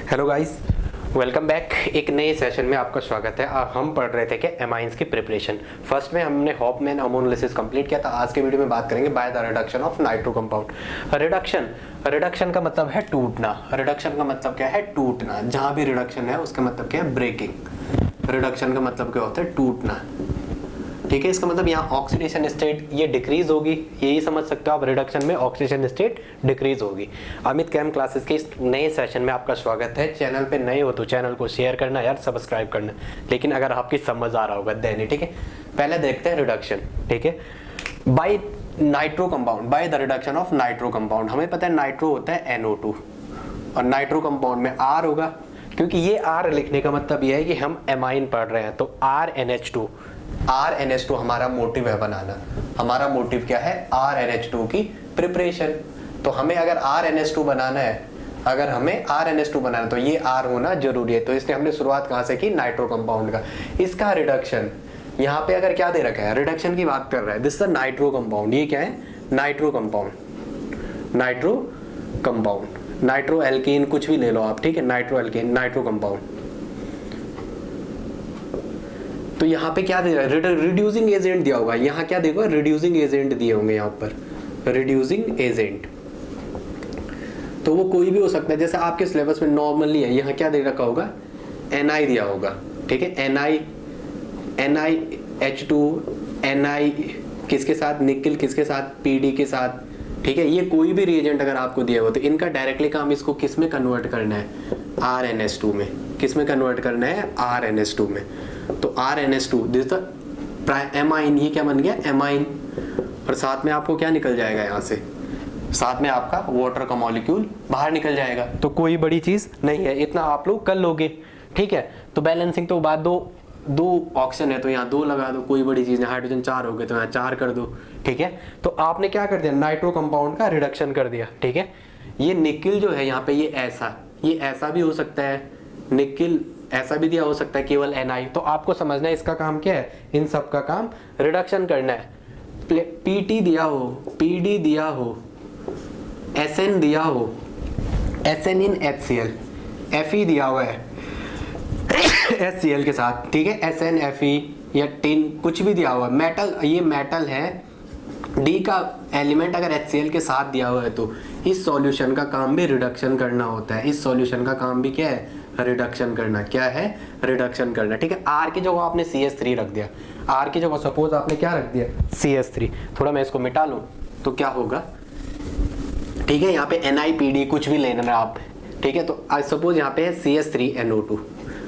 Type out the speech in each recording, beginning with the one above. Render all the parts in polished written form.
Hello guys, welcome back. एक नए session में आपका स्वागत है। हम पढ़ रहे थे कि एमाइंस की प्रिपरेशन। फर्स्ट में हमने हॉफमैन अमोनोलिसिस कंप्लीट किया था। आज के वीडियो में बात करेंगे bye the reduction of nitro compound. Reduction का मतलब है टूटना। रिडक्शन का मतलब क्या है? टूटना। जहां भी रिडक्शन है उसका मतलब क्या है? ब्रेकिंग। रिडक्शन का मतलब क्या होता है? टूटना। ठीक है, इसका मतलब यहाँ ऑक्सीडेशन स्टेट ये डिक्रीज होगी, यही समझ सकते हो आप। रिडक्शन में ऑक्सीडेशन स्टेट डिक्रीज होगी। अमित कैम क्लासेस के इस नए सेशन में आपका स्वागत है। चैनल पे नए हो तो चैनल को शेयर करना यार, सब्सक्राइब करना। लेकिन अगर आपकी समझ आ रहा होगा देन, ठीक है। पहले देखते हैं रिडक्शन। ठीक है, by nitro compound, by the reduction of nitro compound. हमें पता है नाइट्रो होता है NO2 और नाइट्रो कंपाउंड में R होगा। क्योंकि ये R लिखने का मतलब ये है कि हम एमाइन पढ़ रहे हैं, तो RNH2 हमारा मोटिव है बनाना। हमारा मोटिव क्या है? RNH2 की प्रिपरेशन। तो हमें अगर RNH2 बनाना है, तो ये R होना जरूरी है। तो इसलिए हमने शुरुआत कहां से की? नाइट्रो कंपाउंड का। इसका रिडक्शन यहाँ पे अगर क्या दे रखा है? रिडक्शन की बात कर रहा है। This is nitro compound. ये क्या है? Nitro compound. नाइट्रो एल्केन कुछ भी ले लो आप, ठीक है। Nitro alkene, nitro compound. तो यहाँ पे क्या दे रहा है? रिड्यूसिंग एजेंट दिया होगा। यहाँ क्या देखो? रिड्यूसिंग एजेंट दिए होंगे यहाँ पर। रिड्यूसिंग एजेंट तो वो कोई भी हो सकता है। जैसे आपके सिलेबस में नॉर्मली है, यहाँ क्या दे रखा होगा? Na दिया होगा, ठीक है। NiH2, Na किसके साथ? निकिल किसके साथ? Pd के साथ, ठीक है। ये कोई भी रिएजेंट अगर आपको दिया हो तो इनका डायरेक्टली काम इसको किस में कन्वर्ट करना है? RNH2 में। किस में कन्वर्ट करना है? RNH2 में। तो RNH2 दिस द एमाइन। ये क्या बन गया? एमाइन। और साथ में आपको क्या निकल जाएगा यहाँ से? साथ में आपका वाटर का मॉलिक्यूल बाहर निकल जाएगा। तो कोई बड़ी चीज नहीं है, इतना आप लोग कर लोगे, ठीक है। तो बैलेंसिंग तो बाद दो ऑक्सीजन है तो यहाँ 2 लगा दो, कोई बड़ी चीज नहीं। हाइड्रोजन 4 हो गए तो यहाँ 4 कर दो, ठीक है। तो आपने क्या कर दिया? नाइट्रो कंपाउंड का रिडक्शन कर दिया, ठीक है। ये निकिल जो है यहाँ पे, ये ऐसा भी हो सकता है। निकिल ऐसा भी दिया हो सकता है, केवल Na। तो आपको समझना है इसका काम क्या है? इन सब का काम रिडक्शन करना है। Pt दिया हो, Pd दिया हो, Sn दिया हो, Sn in HCl, Fe दिया हुआ है HCl के साथ, ठीक है। Sn Fe या टिन कुछ भी दिया हुआ है। मेटल, ये मेटल है। D का एलिमेंट अगर HCl के साथ दिया हुआ है तो इस सॉल्यूशन का काम भी रिडक्शन करना होता है। इस सॉल्यूशन का काम भी क्या है? रिडक्शन करना। क्या है? रिडक्शन करना, ठीक है। R की जगह आपने CH3 रख दिया। R की जगह सपोज आपने क्या रख दिया? CH3। थोड़ा मैं इसको मिटा लूं तो क्या होगा, ठीक है। यहाँ पे NiPd कुछ भी लेना है आप, ठीक है। तो सपोज यहाँ पे है CH3NO2।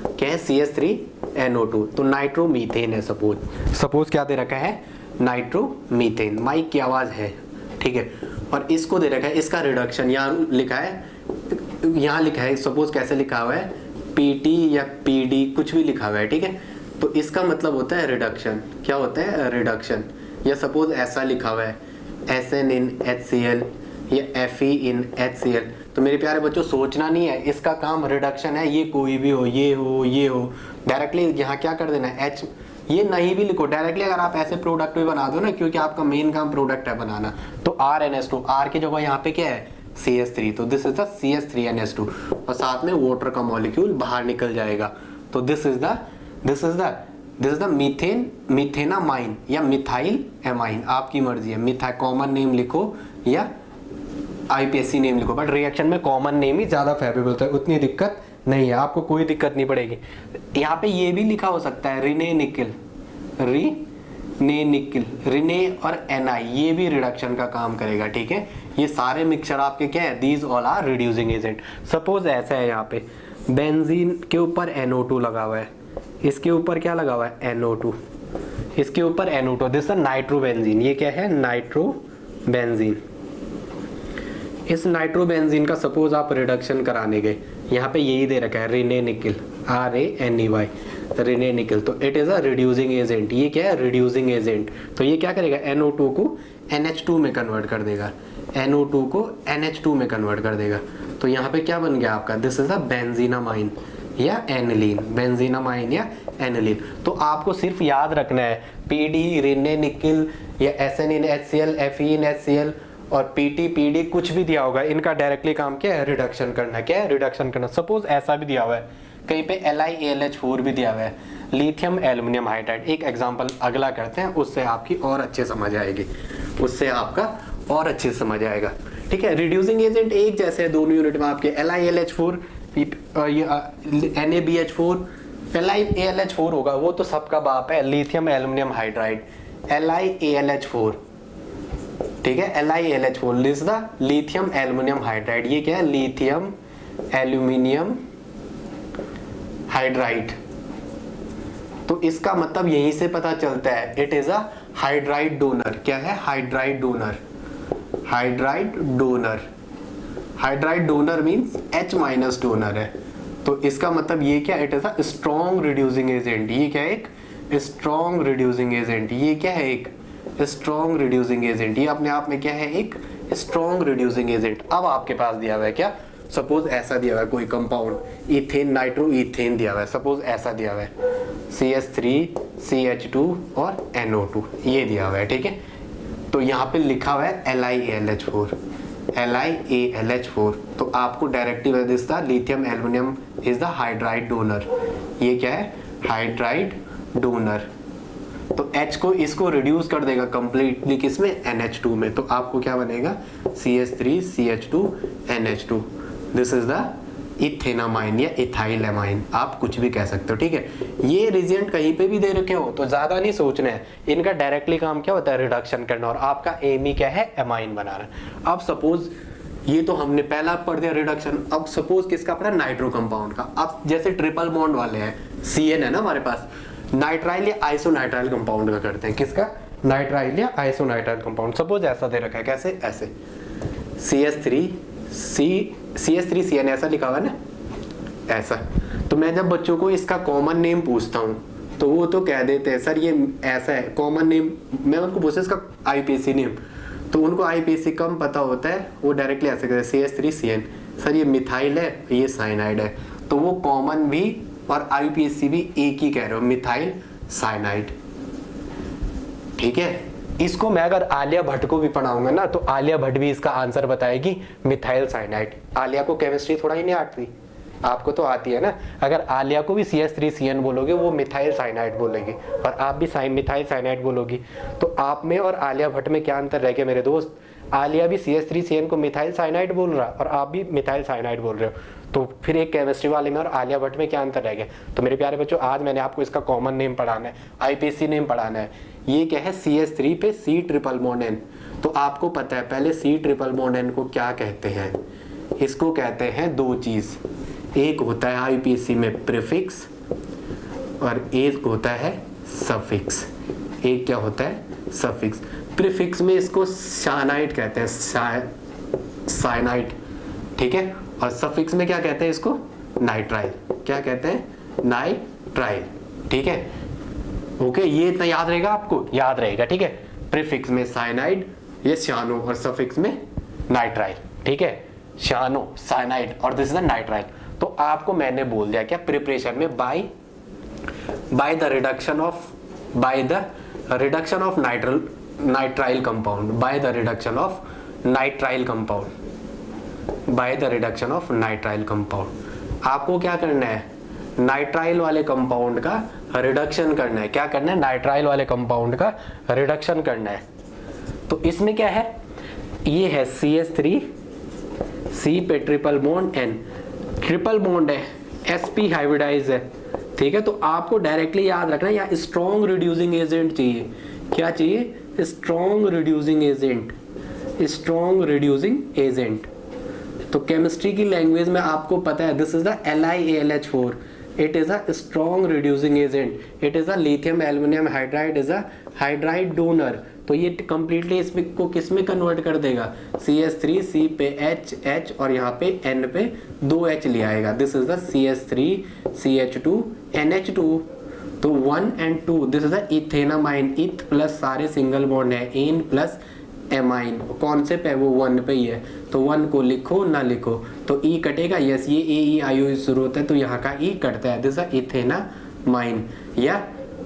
क्या है? CH3NO2। तो नाइट्रोमीथेन है। सपोज क्या दे रखा है? नाइट्रोमीथेन। माइक की आवाज है, ठीक है। और इसको दे रखा है, इसका रिडक्शन यहाँ लिखा है, सपोज कैसे लिखा हुआ है? PT या PD कुछ भी लिखा हुआ है, ठीक है। तो इसका मतलब होता है रिडक्शन। क्या होता है? रिडक्शन। या सपोज ऐसा लिखा हुआ है Sn in HCl या Fe in HCl। तो मेरे प्यारे बच्चों, सोचना नहीं है, इसका काम रिडक्शन है। ये कोई भी हो, ये हो, डायरेक्टली यहाँ क्या कर देना है? H। ये नहीं भी लिखो डायरेक्टली, अगर आप ऐसे प्रोडक्ट भी बना दो ना, क्योंकि आपका मेन काम प्रोडक्ट है बनाना। तो RNH2, R की जगह यहाँ पे क्या है? CH3। तो दिस इज द CH3NH2 और साथ में वाटर का मॉलिक्यूल बाहर निकल जाएगा। तो दिस इज द मीथेनामाइन या मिथाइल एमाइन। आपकी मर्जी है, मिथाइल कॉमन नेम लिखो या IPSC नेम लिखो, बट रिएक्शन में कॉमन नेम ही ज्यादा फेवरेबल होता है। उतनी दिक्कत नहीं है, आपको कोई दिक्कत नहीं पड़ेगी। यहाँ पे ये भी लिखा हो सकता है रिने निकिल, रिने और Na, ये भी रिडक्शन का काम करेगा, ठीक है। ये सारे मिक्सचर आपके क्या है? These all are reducing agent. Suppose ऐसा है, यहाँ पे बेंजीन के ऊपर NO2 लगा हुआ है, इसके ऊपर क्या लगा हुआ है? NO2, इसके ऊपर NO2। This nitrobenzene. ये क्या है? नाइट्रोबेंजीन। इस नाइट्रोबेंजीन का सपोज आप रिडक्शन कराने गए, यहाँ पे यही दे रखा है Raney nickel, RaNeY, Raney nickel. तो it is a reducing agent. ये क्या है? Reducing agent. तो ये क्या करेगा? NO2 को NH2 में कन्वर्ट कर देगा, NO2 को NH2 में कन्वर्ट कर देगा। तो यहाँ पे क्या बन गया आपका? दिस इज अ बेंजीनामाइन या एनिलीन। बेंजीनामाइन या एनिलीन। तो आपको सिर्फ याद रखना है PD, रिने निकिल या Sn in HCl, Fe in HCl और पीटी पीडी कुछ भी दिया होगा, इनका डायरेक्टली काम क्या है, रिडक्शन करना। क्या है, रिडक्शन करना। सपोज ऐसा भी दिया हुआ है कहीं पे LiAlH4 भी दिया हुआ है, लिथियम एल्युमिनियम हाइड्राइड। एक एग्जांपल अगला करते हैं, उससे आपकी और अच्छे समझ आएगी, उससे आपका और अच्छे समझ आएगा। ठीक है, रिड्यूसिंग एजेंट एक जैसे है दोनों यूनिट में आपके, LiAlH4 NaBH4 LiAlH4 होगा, वो तो सबका बाप है, लिथियम एल्युमिनियम हाइड्राइड LiAlH4। ठीक है, LiAlH4 is the lithium aluminium hydride. ये क्या है, लिथियम एल्यूमिनियम हाइड्राइड। तो इसका मतलब यहीं से पता चलता है, it is a hydride donor. क्या है, hydride donor. Hydride donor, hydride donor means H- donor है। तो इसका मतलब ये क्या, it is a strong reducing agent. ये क्या है, एक स्ट्रॉन्ग रिड्यूसिंग एजेंट। ये क्या है, एक स्ट्रॉन्ग रिड्यूसिंग एजेंट। ये अपने आप में क्या है, एक स्ट्रॉन्ग रिड्यूसिंग एजेंट। अब आपके पास दिया हुआ है क्या, सपोज ऐसा दिया हुआ है कोई कंपाउंड, इथेन नाइट्रो इथेन दिया हुआ है, सपोज ऐसा दिया हुआ है CH3 CH2 और NO2 ये दिया हुआ है। ठीक है, तो यहाँ पे लिखा हुआ है LiAlH4 LiAlH4। तो आपको डायरेक्टली बता देता, lithium aluminium is the hydride donor. ये क्या है, हाइड्राइड डोनर। तो H को इसको रिड्यूस कर देगा कंप्लीटली किसमें, NH2 में। तो आपको क्या बनेगा, CH3 CH2 NH2। This is the ethanamine या इथाइल एमाइन, आप कुछ भी कह सकते हो। ठीक है, ये रिजेंट कहीं पे भी दे रखे हो तो ज्यादा नहीं सोचना है, इनका डायरेक्टली काम क्या होता है, रिडक्शन करना, और आपका एम ही क्या है, एमाइन बनाना। अब सपोज ये तो हमने पहला पढ़ दिया रिडक्शन। अब सपोज किसका पढ़ा, नाइट्रो कंपाउंड का। अब जैसे ट्रिपल बॉन्ड वाले हैं, CN है ना हमारे पास, नाइट्राइल या आइसोनाइट्राइल कंपाउंड का करते हैं। किसका, नाइट्राइल या आइसोनाइट्राइल कंपाउंड। सपोज ऐसा दे रखा है, कैसे, ऐसे CH3CN ऐसा लिखा हुआ है ना, ऐसा। तो मैं जब बच्चों को इसका कॉमन नेम पूछता हूँ तो वो तो कह देते हैं सर ये ऐसा है कॉमन नेम। मैं उनको पूछता इसका IPC नेम, तो उनको IPC कम पता होता है, वो डायरेक्टली ऐसे कहते हैं CH3CN, सर ये मिथाइल है, ये साइनाइड है। तो वो कॉमन भी और IPC भी एक ही कह रहे हो, मिथाइल साइनाइड। ठीक है, इसको मैं अगर आलिया भट्ट को भी पढ़ाऊंगा ना, तो आलिया भट्ट भी इसका आंसर बताएगी, मिथाइल साइनाइड। आलिया को केमिस्ट्री थोड़ा ही नहीं आती, आपको तो आती है ना। अगर आलिया को भी CH3CN बोलोगे, वो मिथाइल साइनाइड बोलेगी, और आप भी मिथाइल साइनाइड बोलोगी। तो आप में और आलिया भट्ट में क्या अंतर रह गया मेरे दोस्त, आलिया भी CH3CN को मिथाइल साइनाइड बोल रहा और आप भी मिथाइल साइनाइड बोल रहे हो। तो फिर एक केमिस्ट्री वाले में और आलिया भट्ट में क्या अंतर रह गया। तो मेरे प्यारे बच्चों, आज मैंने आपको इसका कॉमन नेम पढ़ाना है, IPC नेम पढ़ाना है। ये क्या है, CH3 पे C ट्रिपल बॉन्ड N। तो आपको पता है पहले C ट्रिपल बॉन्ड N को क्या कहते हैं, इसको कहते हैं दो चीज, एक होता है IPC में प्रीफिक्स और एक होता है सफिक्स। एक क्या होता है, सफिक्स। प्रीफिक्स में इसको साइनाइड कहते हैं, साइनाइड। ठीक है, और सफिक्स में क्या कहते हैं इसको, नाइट्राइल। क्या कहते हैं, नाइट्राइल। ठीक है, ओके, ये इतना याद रहेगा, आपको याद रहेगा। ठीक है, प्रीफिक्स में साइनाइड ये श्यानो और सफिक्स में नाइट्राइल। ठीक है, श्यानो साइनाइड और दिस इज द नाइट्राइल। तो आपको मैंने बोल दिया क्या, प्रिपरेशन में bye the reduction of nitrile compound, by the reduction of nitrile compound. आपको क्या करना है, नाइट्राइल वाले कंपाउंड का रिडक्शन करना है। क्या करना है, नाइट्राइल वाले कंपाउंड का रिडक्शन करना है। तो इसमें क्या है, ये है CH3 C पे triple bond N, triple bond है, sp हाइब्रिडाइज है। ठीक है, तो आपको डायरेक्टली याद रखना है, यहाँ स्ट्रॉन्ग रिड्यूसिंग एजेंट चाहिए। क्या चाहिए, स्ट्रॉन्ग रिड्यूसिंग एजेंट। तो केमिस्ट्री की लैंग्वेज में आपको पता है, this is the LiAlH4, it is a strong reducing agent, it is a lithium aluminium hydride, is a hydride donor. तो ये कंप्लीटली इसमें को किस में कन्वर्ट कर देगा, CH3 C पे H और यहाँ पे N पे 2H ले आएगा। This is the CH3 CH2 NH2। तो 1 and 2, this is the ethanamine, इथ प्लस सारे सिंगल बॉन्ड है, एन प्लस एमाइन। कौन से पे, वो 1 पे ही है, तो 1 को लिखो ना लिखो तो E कटेगा, यस, ये AEIO शुरू होता है तो यहाँ का E कटता है, दिस इज इथेनामाइन। या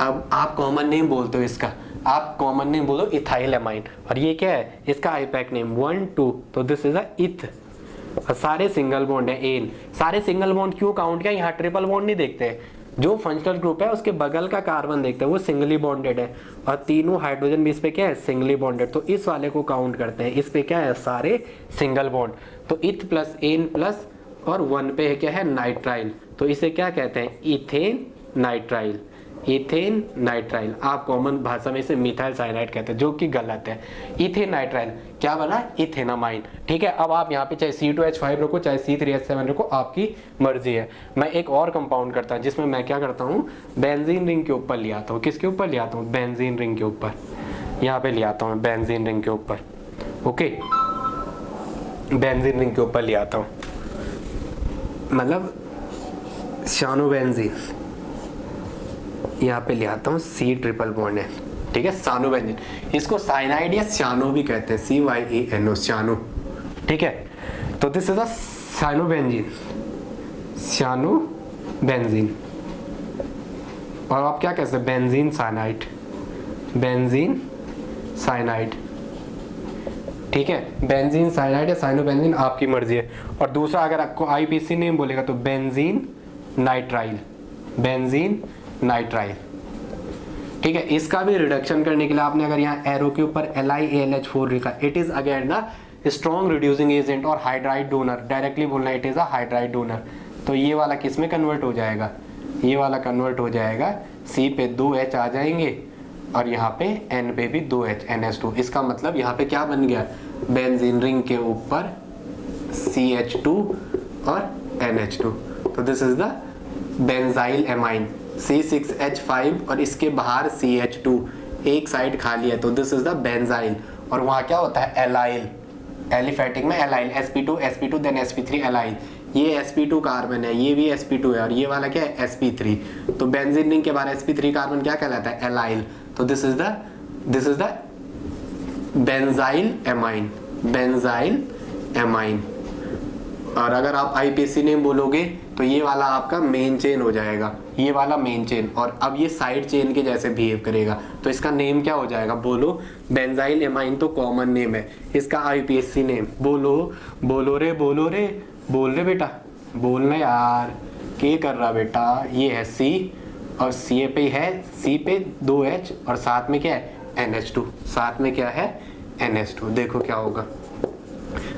अब आप कॉमन नेम बोलते हो इसका, आप कॉमन नेम बोलो इथाइल एमाइन, और ये क्या है इसका आईपैक नेम 1 2, तो दिस इज अ इथ। सारे सिंगल बॉन्ड है एन, सारे सिंगल बॉन्ड क्यों काउंट किया, यहाँ ट्रिपल बॉन्ड नहीं देखते, जो फंक्शनल ग्रुप है उसके बगल का कार्बन देखते हैं वो सिंगली बॉन्डेड है, और तीनों हाइड्रोजन भी इस पे क्या है सिंगली बॉन्डेड, तो इस वाले को काउंट करते हैं, इस पे क्या है सारे सिंगल बॉन्ड, तो इथ प्लस एन प्लस और 1 पे है क्या है नाइट्राइल, तो इसे क्या कहते हैं इथेन नाइट्राइल, इथेन नाइट्राइल। आप कॉमन भाषा में इसे मिथाइल साइनाइड कहते हैं, जो कि गलत है। इथेन नाइट्राइल क्या बना, इथेनामाइन। ठीक है, अब आप यहाँ पे चाहे C2H5 रखो चाहे C3H7 रखो, आपकी मर्जी है। मैं एक और कंपाउंड करता हूँ जिसमें मैं क्या करता हूँ, बेंजीन रिंग के ऊपर ले आता हूँ। किसके ऊपर ले आता हूँ, बेंजीन रिंग के ऊपर, यहाँ पे ले आता हूँ बेंजीन रिंग के ऊपर। ओके, बेंजीन रिंग के ऊपर ले आता हूँ, मतलब शानोबेंजीन, यहाँ पे ले आता हूँ C ट्रिपल बॉन्ड है। ठीक है, सानोबेंजीन, इसको साइनाइड या शानो भी कहते हैं, CYANO शानो। ठीक है, तो दिस इज अ साइनोबेंजीन, शानोबेंजीन, और आप क्या कहते हैं बेंजीन साइनाइड, बेंजीन साइनाइड। ठीक है, बेंजीन साइनाइड या साइनोबेंजीन आपकी मर्जी है। और दूसरा अगर आपको IPC नेम बोलेगा तो बेंजीन नाइट्राइल, बेंजीन नाइट्राइल। ठीक है, इसका भी रिडक्शन करने के लिए आपने अगर यहाँ एरो के ऊपर LiAlH4 लिखा, it is again the strong reducing agent और हाइड्राइड डोनर, डायरेक्टली बोलना it is a hydride donor, तो ये वाला किस में कन्वर्ट हो जाएगा, ये वाला कन्वर्ट हो जाएगा C पे 2 H आ जाएंगे और यहाँ पे N पे भी 2 H, NH2। इसका मतलब यहाँ पे क्या बन गया, बेंजीन रिंग के ऊपर CH2 और NH2, तो this is the benzyl amine, C6H5 और इसके बाहर CH2, एक साइड खाली है, तो दिस इज द बेंजाइल। और वहाँ क्या होता है एलाइल, एलिफेटिक में allyl, sp2 then sp3 allyl, ये sp2 कार्बन है, ये भी sp2 है, और ये वाला क्या है sp3, तो बेंजीन रिंग के बाहर sp3 कार्बन क्या कहलाता है एलाइल, तो this is the benzyl amine, benzyl amine. और अगर आप IPC नेम बोलोगे तो ये वाला आपका मेन चेन हो जाएगा, ये वाला मेन चेन, और अब ये साइड चेन के जैसे बिहेव करेगा, तो इसका नेम क्या हो जाएगा, बोलो बेंजाइल एमाइन तो कॉमन नेम है, इसका IPSC नेम बोलो, बोलो रे बोलो रे, बोल रे बेटा, बोलना यार, क्या कर रहा बेटा, ये है C और C पे है, C पे 2 H और साथ में क्या है NH2, साथ में क्या है NH2। देखो क्या होगा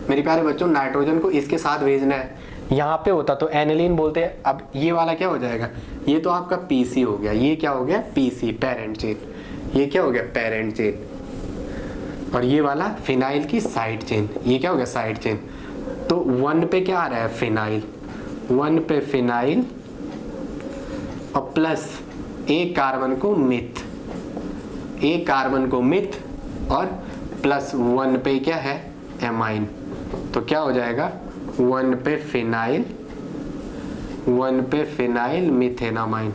मेरे प्यारे बच्चों, नाइट्रोजन को इसके साथ भेजना है, यहाँ पे होता तो एनिलीन बोलते हैं, अब ये वाला क्या हो जाएगा, ये तो आपका PC हो गया, ये क्या हो गया PC पेरेंट चेन, ये क्या हो गया पेरेंट चेन, और ये वाला फिनाइल की साइड चेन, ये क्या हो गया साइड चेन। तो 1 पे क्या आ रहा है फिनाइल, 1 पे फिनाइल और प्लस एक कार्बन को मिथ, एक कार्बन को मिथ और प्लस 1 पे क्या है एमाइन, तो क्या हो जाएगा 1 पे फिनाइल, 1 पे फिनाइल मिथेनामाइन,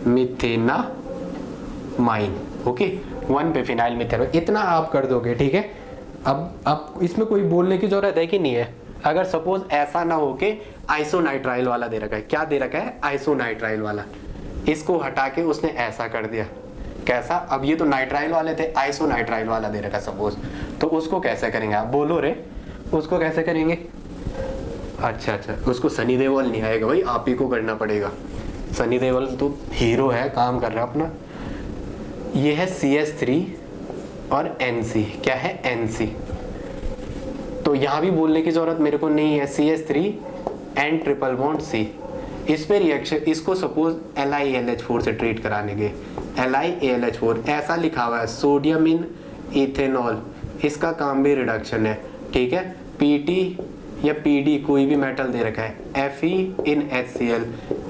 मिथेनामाइन। ओके, 1 पे फिनाइल मिथेनामाइन, इतना आप कर दोगे। ठीक है, अब इसमें कोई बोलने की जरूरत है कि नहीं है। अगर सपोज ऐसा ना हो कि आइसोनाइट्राइल वाला दे रखा है, क्या दे रखा है आइसोनाइट्राइल वाला, इसको हटा के उसने ऐसा कर दिया, कैसा, अब ये तो नाइट्राइल वाले थे, आइसोनाइट्राइल वाला दे रखा सपोज, तो उसको कैसे करेंगे आप बोलो रे, उसको कैसे करेंगे। अच्छा, उसको सनी देओल नहीं आएगा भाई, आप ही को करना पड़ेगा, सनी देओल तो हीरो है, काम कर रहा है अपना। ये है CH3 और NC, क्या है NC, तो यहाँ भी बोलने की जरूरत मेरे को नहीं है, CH3 N triple bond C, इस पे रिएक्शन, इसको सपोज LiAlH4 से ट्रीट कराने के, LiAlH4 ऐसा लिखा हुआ है, सोडियम इन इथेनॉल, इसका काम भी रिडक्शन है। ठीक है, PT या PD कोई भी मेटल दे रखा है, Fe इन HCl,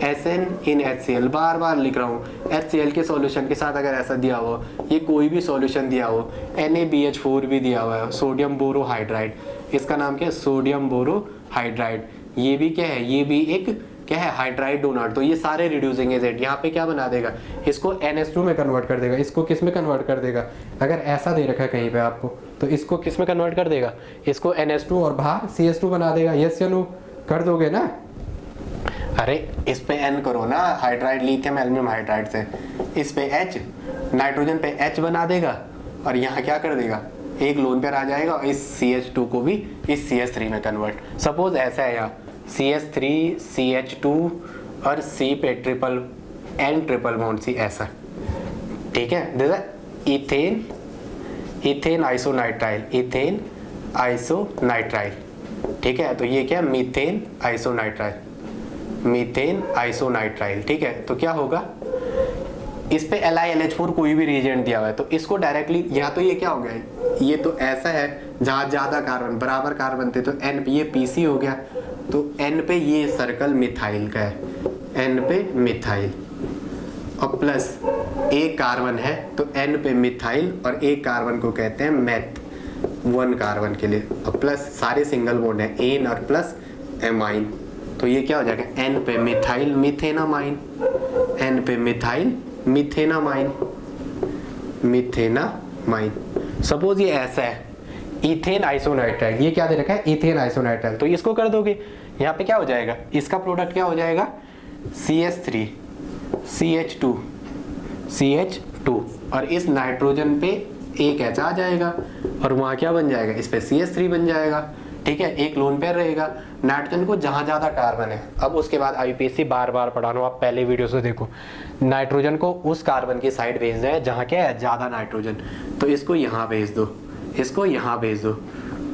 Sn इन HCl, बार बार लिख रहा हूँ, HCl के सॉल्यूशन के साथ अगर ऐसा दिया हो, ये कोई भी सॉल्यूशन दिया हो, NaBH4 भी दिया हुआ है, सोडियम बोरोहाइड्राइड, इसका नाम क्या है सोडियम बोरोहाइड्राइड, ये भी क्या है, ये भी एक क्या है हाइड्राइड डोनर, तो ये सारे रिड्यूसिंग एजेंट यहाँ पे क्या बना देगा, इसको NH2 में कन्वर्ट कर देगा, इसको किस में कन्वर्ट कर देगा, अगर ऐसा दे रखा है कहीं पे आपको तो इसको किस में कन्वर्ट कर देगा, इसको NH2 और बाहर CH2 बना देगा, यस या नो कर दोगे ना। अरे इस पे N करो ना, हाइड्राइड लिथियम एल्यूमिनियम हाइड्राइड से, इस पे H नाइट्रोजन पे H बना देगा और यहाँ क्या कर देगा, एक लोन पेयर आ जाएगा और इस CH2 को भी इस CH3 में कन्वर्ट। सपोज ऐसा है यहाँ CH3 CH2 और C पे triple N triple bond C ऐसा, ठीक है। जैसे इथेन, इथेन आइसोनाइट्राइल, इथेन आइसोनाइट्राइल, ठीक है। तो ये क्या, मीथेन आइसोनाइट्राइल, मीथेन आइसोनाइट्राइल, ठीक है। तो क्या होगा, इस पे LiLH4 कोई भी रिएजेंट दिया हुआ है तो इसको डायरेक्टली, यहाँ तो ये क्या हो गया, ये तो ऐसा है जहाँ ज़्यादा कार्बन बराबर कार्बन थे तो N पे ये PC हो गया, तो N पे ये सर्कल मिथाइल का है, N पे मिथाइल और प्लस एक कार्बन है तो N पे मिथाइल और एक कार्बन को कहते हैं मैथ, 1 कार्बन के लिए, और प्लस सारे सिंगल बॉन्ड है एन और प्लस एमाइन, तो ये क्या हो जाएगा, N पे मिथाइल मिथेनामाइन, N पे मिथाइल मिथेनामाइन, मिथेनामाइन। सपोज ये ऐसा है इथेन आइसोनाइट्राइल, ये क्या दे रखा है, इथेन आइसोनाइट्राइल, तो इसको कर दोगे, यहाँ पे क्या हो जाएगा, इसका प्रोडक्ट क्या हो जाएगा, CH3 CH2 CH2 और इस नाइट्रोजन पे एक H आ जाएगा और वहाँ क्या बन जाएगा, इस पे CH3 बन जाएगा, ठीक है। एक लोन पेयर रहेगा, नाइट्रोजन को जहाँ ज़्यादा कार्बन है, अब उसके बाद IUPAC बार बार पढ़ाना, आप पहले वीडियो से देखो, नाइट्रोजन को उस कार्बन की साइड भेजना है जहाँ क्या है ज़्यादा नाइट्रोजन, तो इसको यहाँ भेज दो, इसको यहाँ भेज दो,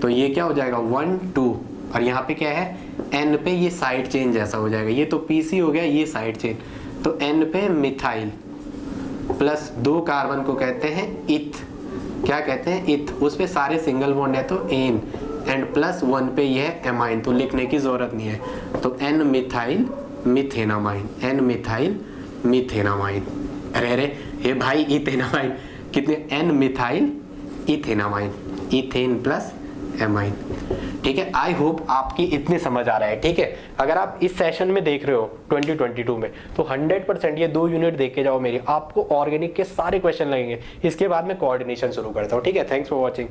तो ये क्या हो जाएगा 1 2 और यहाँ पे क्या है N पे ये साइड चेन जैसा हो जाएगा, ये तो PC हो गया, ये साइड चेन, तो N पे मिथाइल प्लस 2 कार्बन को कहते हैं इथ, क्या कहते हैं इथ, उस पे सारे सिंगल बॉन्ड है तो एन, एंड प्लस 1 पे ये है एमाइन, तो लिखने की जरूरत नहीं है, तो N methyl methenamine, N methyl methenamine, अरे ये भाई इथेनामाइन कितने, N methyl ethanamine, ethane plus amine, ठीक है। आई होप आपकी इतनी समझ आ रहा है, ठीक है। अगर आप इस सेशन में देख रहे हो 2022 में तो 100% ये 2 यूनिट देख के जाओ मेरी, आपको ऑर्गेनिक के सारे क्वेश्चन लगेंगे, इसके बाद मैं कोऑर्डिनेशन शुरू करता हूँ, ठीक है। Thanks for watching.